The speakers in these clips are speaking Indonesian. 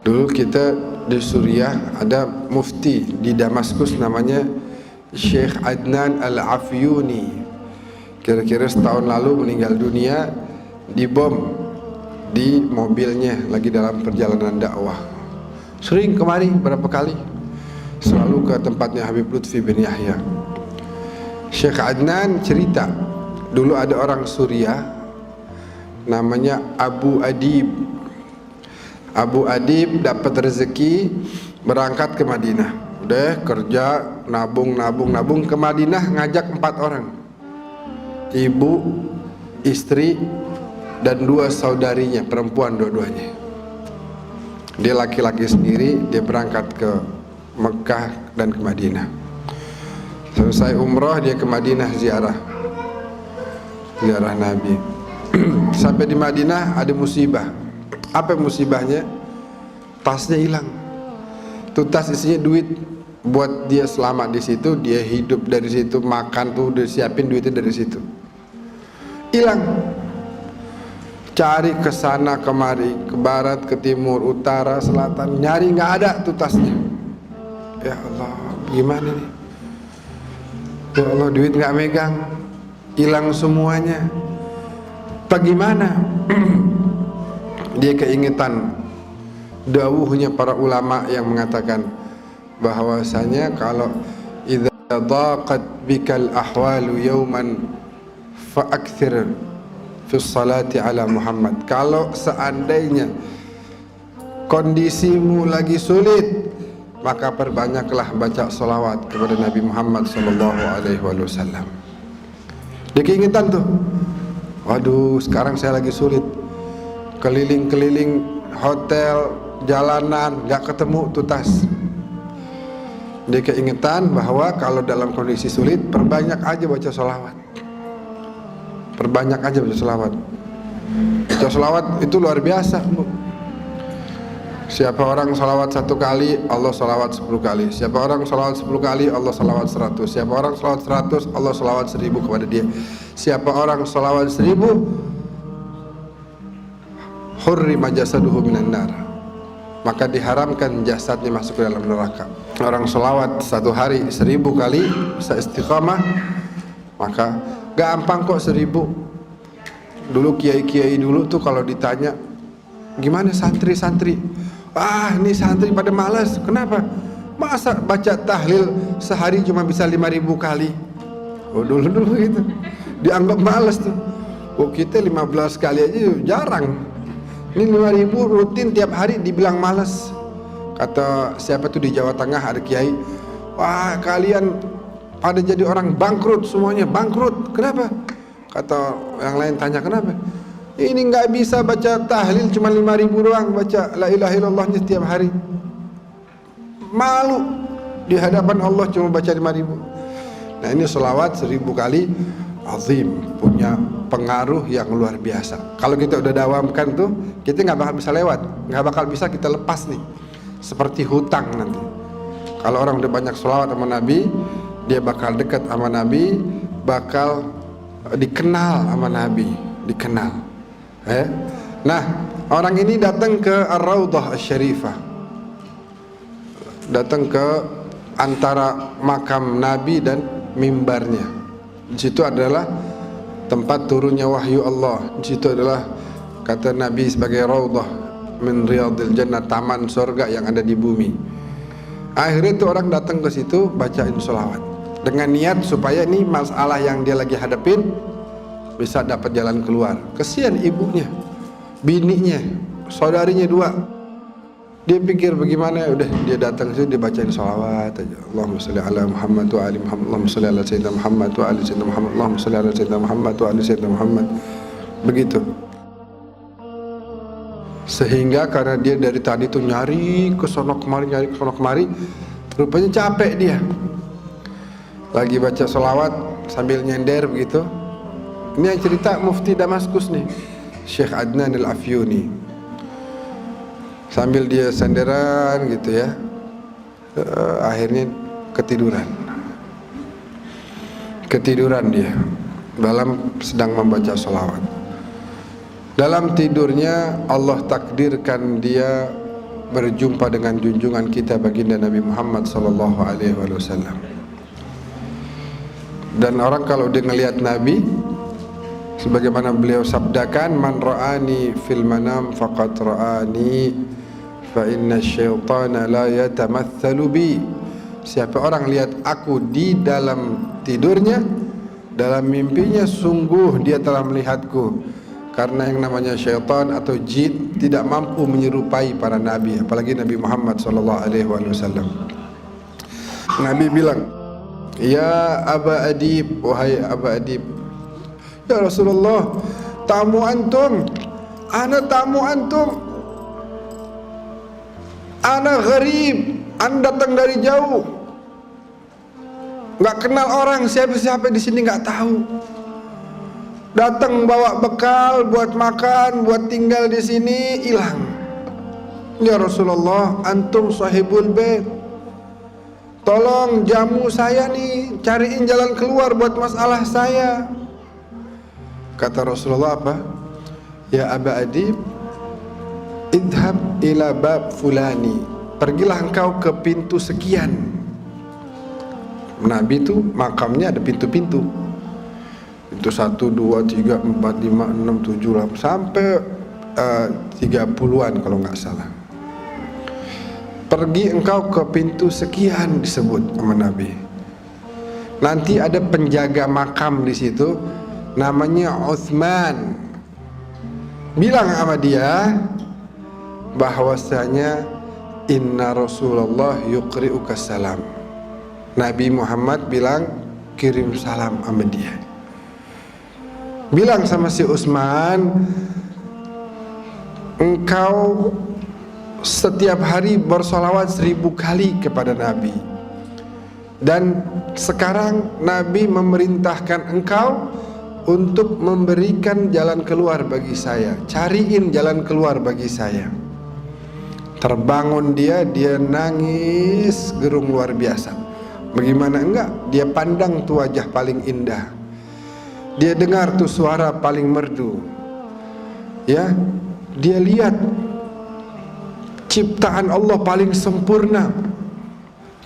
Dulu kita di Suriah ada mufti di Damaskus namanya Syekh Adnan Al-Afyuni. Kira-kira setahun lalu meninggal dunia, dibom di mobilnya lagi dalam perjalanan dakwah. Sering kemari berapa kali, selalu ke tempatnya Habib Lutfi bin Yahya. Syekh Adnan cerita, dulu ada orang Suriah namanya Abu Adib. Abu Adib dapat rezeki berangkat ke Madinah. Udah kerja, nabung ke Madinah, ngajak 4 orang. Ibu, istri, dan 2 saudarinya, perempuan dua-duanya. Dia laki-laki sendiri, dia berangkat ke Mekah dan ke Madinah. Selesai umrah, dia ke Madinah ziarah Nabi. Sampai di Madinah ada musibah. Apa musibahnya? Tasnya hilang. Tuh tas isinya duit buat dia selama di situ, dia hidup dari situ, makan tuh udah siapin duitnya dari situ. Hilang. Cari ke sana kemari, ke barat, ke timur, utara, selatan, nyari nggak ada tuh tasnya. Ya Allah, gimana nih? Ya Allah, duit nggak megang, hilang semuanya. Bagaimana? Dia keingetan dawuhnya para ulama yang mengatakan bahwasanya kalau idza daqat bikal ahwalu yawman fa'akthir fi salati ala Muhammad. Kalau seandainya kondisimu lagi sulit, maka perbanyaklah baca salawat kepada Nabi Muhammad sallallahu alaihi wasallam. Dia keingetan tuh, waduh sekarang saya lagi sulit, keliling-keliling hotel, jalanan, gak ketemu tuh tas. Dia keingetan bahwa kalau dalam kondisi sulit, perbanyak aja baca sholawat. Perbanyak aja baca sholawat. Baca sholawat itu luar biasa, Bu. Siapa orang sholawat 1 kali, Allah sholawat 10 kali. Siapa orang sholawat 10 kali, Allah sholawat 100. Siapa orang sholawat 100, Allah sholawat 1000 kepada dia. Siapa orang sholawat 1000, hurrima jasaduhu minan nar, maka diharamkan jasadnya masuk ke dalam neraka. Orang sholawat 1 hari 1000 kali bisa istiqamah, maka gampang kok 1000. Dulu kiai-kiai dulu tuh kalau ditanya gimana santri-santri, ini santri pada malas. Kenapa? Masa baca tahlil sehari cuma bisa 5000 kali? Oh dulu gitu dianggap malas tuh. Oh kita 15 kali aja jarang. Ini 5000 rutin tiap hari dibilang malas. Kata siapa tuh di Jawa Tengah ada kiai, wah kalian pada jadi orang bangkrut semuanya, bangkrut. Kenapa? Kata yang lain tanya kenapa? Ini nggak bisa baca tahlil cuma 5000 doang, baca la ilaha illallahnya setiap hari. Malu di hadapan Allah cuma baca 5000. Nah ini sholawat 1000 kali azim, punya pengaruh yang luar biasa. Kalau kita udah dawamkan tuh, kita nggak bakal bisa lewat, nggak bakal bisa kita lepas nih. Seperti hutang nanti. Kalau orang udah banyak sholawat sama Nabi, dia bakal dekat sama Nabi, bakal dikenal sama Nabi, dikenal. Nah, orang ini datang ke Ar-Raudhah Asy-Syarifah, datang ke antara makam Nabi dan mimbarnya. Di situ adalah tempat turunnya wahyu Allah. Di situ adalah kata Nabi sebagai raudhah min riyadil jannah, taman surga yang ada di bumi. Akhirnya itu orang datang ke situ bacain sholawat dengan niat supaya ini masalah yang dia lagi hadapin bisa dapat jalan keluar. Kesian ibunya, bininya, saudarinya 2. Dia pikir bagaimana, udah dia datang situ dia bacain sholawat aja. Allahumma sholli ala Muhammad wa ali Muhammad, Allahumma sholli ala sayyidina Muhammad wa ali sayyidina Muhammad, Allahumma sholli ala sayyidina Muhammad wa ali sayyidina Muhammad. Begitu. Sehingga karena dia dari tadi tuh nyari ke sono kemari, rupanya capek dia. Lagi baca sholawat sambil nyender begitu. Ini yang cerita mufti Damaskus nih, Syekh Adnan Al-Afyuni. Sambil dia senderan gitu ya, akhirnya ketiduran dia dalam sedang membaca sholawat. Dalam tidurnya Allah takdirkan dia berjumpa dengan junjungan kita baginda Nabi Muhammad sallallahu alaihi wasallam. Dan orang kalau dia ngelihat Nabi, sebagaimana beliau sabdakan, man ra'ani fil manam faqad ra'ani fa inna syaitana la yatamatsalu bi. Siapa orang lihat aku di dalam tidurnya, dalam mimpinya, sungguh dia telah melihatku. Karena yang namanya syaitan atau jin tidak mampu menyerupai para nabi, apalagi Nabi Muhammad sallallahu alaihi wasallam. Nabi bilang, "Ya Aba Adib, wahai Aba Adib, ya Rasulullah, tamu antum, ana tamu antum, ana gharib, anda datang dari jauh, nggak kenal orang, siapa-siapa di sini nggak tahu. Datang bawa bekal buat makan, buat tinggal di sini, hilang. Ya Rasulullah, antum sahibul bait, tolong jamu saya nih, cariin jalan keluar buat masalah saya." Kata Rasulullah apa? "Ya Aba Adib, idhab ila bab fulani, pergilah engkau ke pintu sekian." Nabi itu makamnya ada pintu-pintu. Itu 1, 2, 3, 4, 5, 6, 7, 8 sampai 30-an kalau nggak salah. Pergi engkau ke pintu sekian disebut sama Nabi. Nanti ada penjaga makam di situ, namanya Utsman. Bilang sama dia bahwasanya inna Rasulullah yuqri'uka salam. Nabi Muhammad bilang kirim salam sama dia. Bilang sama si Utsman, engkau setiap hari bersolawat 1000 kali kepada Nabi. Dan sekarang Nabi memerintahkan engkau untuk memberikan jalan keluar bagi saya. Cariin jalan keluar bagi saya. Terbangun dia nangis gerung luar biasa. Bagaimana enggak? Dia pandang tuh wajah paling indah. Dia dengar tuh suara paling merdu. Ya, dia lihat ciptaan Allah paling sempurna.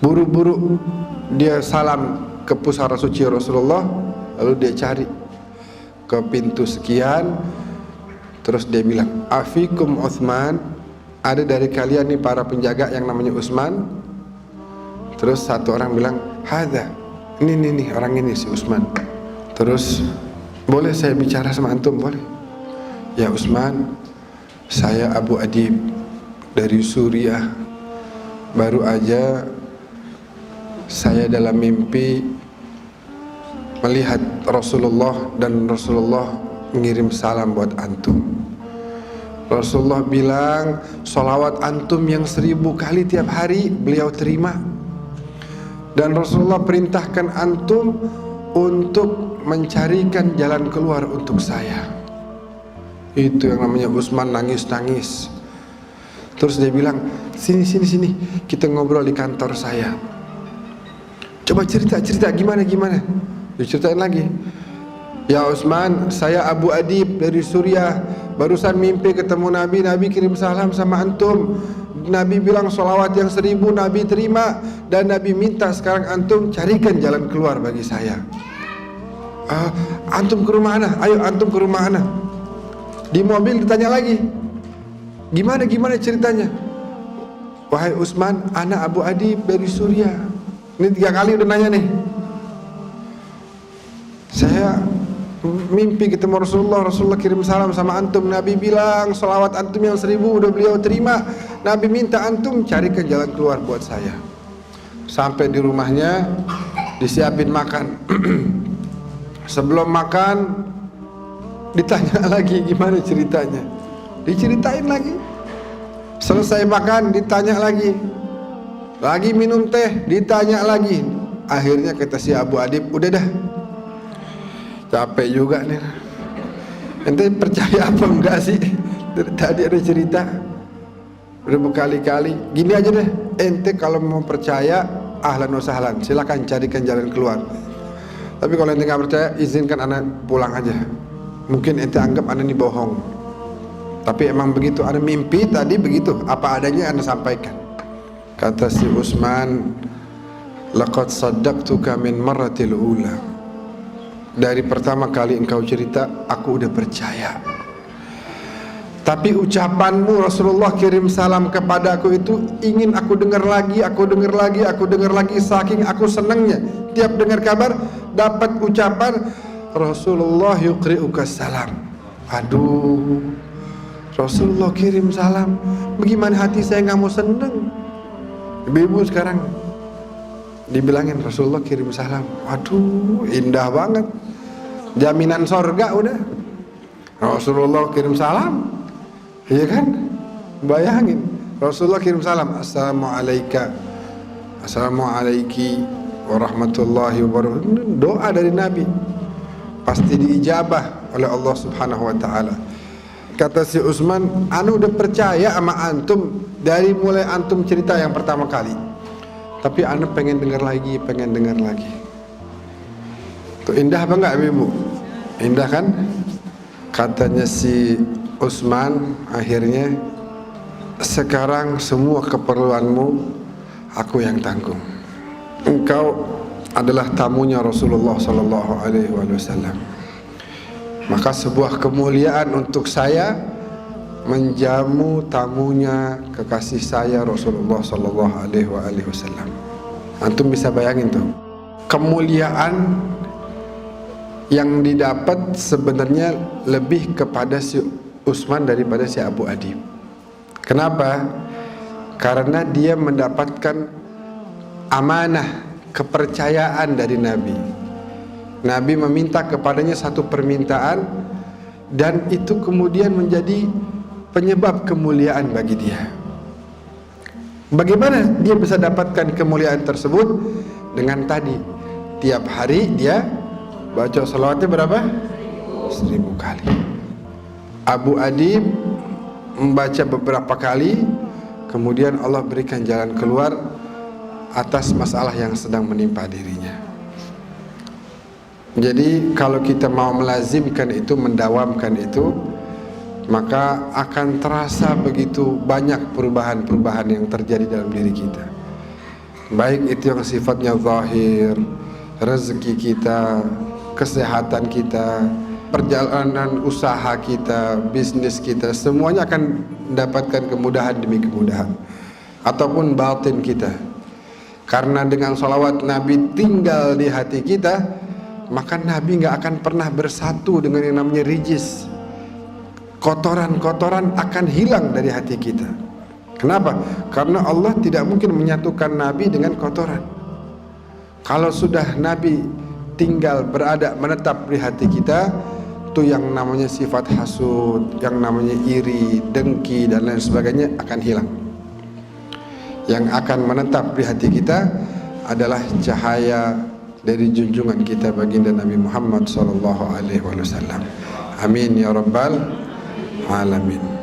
Buru-buru dia salam ke pusara suci Rasulullah, lalu dia cari ke pintu sekian, terus dia bilang, "Afikum Utsman, ada dari kalian nih para penjaga yang namanya Utsman?" Terus satu orang bilang, "Hadza, ini orang ini si Utsman." Terus, "Boleh saya bicara sama antum?" "Boleh." "Ya Utsman, saya Abu Adib dari Suriah. Baru aja saya dalam mimpi melihat Rasulullah dan Rasulullah mengirim salam buat antum. Rasulullah bilang sholawat antum yang 1000 kali tiap hari beliau terima. Dan Rasulullah perintahkan antum untuk mencarikan jalan keluar untuk saya." Itu yang namanya Utsman nangis-nangis. Terus dia bilang, sini, kita ngobrol di kantor saya. Coba cerita gimana. Diceritain lagi. "Ya Utsman, saya Abu Adib dari Suriah. Barusan mimpi ketemu Nabi kirim salam sama antum. Nabi bilang sholawat yang 1000 Nabi terima. Dan Nabi minta sekarang antum carikan jalan keluar bagi saya." "Antum ke rumah ana? Ayo antum ke rumah ana." Di mobil ditanya lagi, Gimana ceritanya?" "Wahai Utsman, ana Abu Adib dari Suriah." Ini 3 kali udah nanya nih. "Saya mimpi ketemu Rasulullah kirim salam sama antum. Nabi bilang sholawat antum yang 1000 udah beliau terima. Nabi minta antum carikan jalan keluar buat saya." Sampai di rumahnya disiapin makan. Sebelum makan ditanya lagi gimana ceritanya. Diceritain lagi. Selesai makan ditanya lagi. Lagi minum teh ditanya lagi. Akhirnya kata si Abu Adib, "Udah dah, capek juga nih. Ente percaya apa enggak sih? Dari tadi ada cerita udah berkali-kali. Gini aja deh, ente kalau mau percaya ahlan wa sahlan, silakan carikan jalan keluar. Tapi kalau ente nggak percaya, izinkan anak pulang aja. Mungkin ente anggap anak ini bohong." Tapi emang begitu, ana mimpi tadi begitu, apa adanya ana sampaikan. Kata si Utsman, laqad saddaqtuka min marratil ula. Dari pertama kali engkau cerita, aku udah percaya. Tapi ucapanmu Rasulullah kirim salam kepadaku itu ingin aku dengar lagi, aku dengar lagi, aku dengar lagi, saking aku senangnya. Tiap dengar kabar dapat ucapan Rasulullah yuqri'uka salam. Aduh, Rasulullah kirim salam, bagaimana hati saya nggak mau seneng. Ibu-ibu sekarang dibilangin Rasulullah kirim salam, waduh indah banget, jaminan sorga udah. Rasulullah kirim salam, iya kan? Bayangin Rasulullah kirim salam, assalamualaikum, assalamualaikum warahmatullahi wabarakatuh. Doa dari Nabi pasti diijabah oleh Allah Subhanahu wa taala. Kata si Utsman, anu udah percaya sama antum dari mulai antum cerita yang pertama kali. Tapi anu pengen dengar lagi, pengen dengar lagi. Tuh indah apa enggak Ibu? Indah kan? Katanya si Utsman akhirnya, sekarang semua keperluanmu aku yang tanggung. Engkau adalah tamunya Rasulullah sallallahu alaihi wasallam. Maka sebuah kemuliaan untuk saya menjamu tamunya kekasih saya Rasulullah sallallahu alaihi wasallam. Antum bisa bayangin tuh, kemuliaan yang didapat sebenarnya lebih kepada si Utsman daripada si Abu Adib. Kenapa? Karena dia mendapatkan amanah, kepercayaan dari Nabi. Nabi meminta kepadanya satu permintaan, dan itu kemudian menjadi penyebab kemuliaan bagi dia. Bagaimana dia bisa dapatkan kemuliaan tersebut? Dengan tadi, tiap hari dia baca salawatnya berapa? 1000 kali. Abu Adib membaca beberapa kali, kemudian Allah berikan jalan keluar atas masalah yang sedang menimpa dirinya. Jadi kalau kita mau melazimkan itu, mendawamkan itu, maka akan terasa begitu banyak perubahan-perubahan yang terjadi dalam diri kita. Baik itu yang sifatnya zahir, rezeki kita, kesehatan kita, perjalanan usaha kita, bisnis kita, semuanya akan mendapatkan kemudahan demi kemudahan. Ataupun batin kita, karena dengan salawat Nabi tinggal di hati kita, maka Nabi nggak akan pernah bersatu dengan yang namanya rijis. Kotoran-kotoran akan hilang dari hati kita. Kenapa? Karena Allah tidak mungkin menyatukan Nabi dengan kotoran. Kalau sudah Nabi tinggal berada, menetap di hati kita, itu yang namanya sifat hasud, yang namanya iri, dengki, dan lain sebagainya akan hilang. Yang akan menetap di hati kita adalah cahaya dari junjungan kita baginda Nabi Muhammad sallallahu alaihi wasallam. Amin ya rabbal alamin.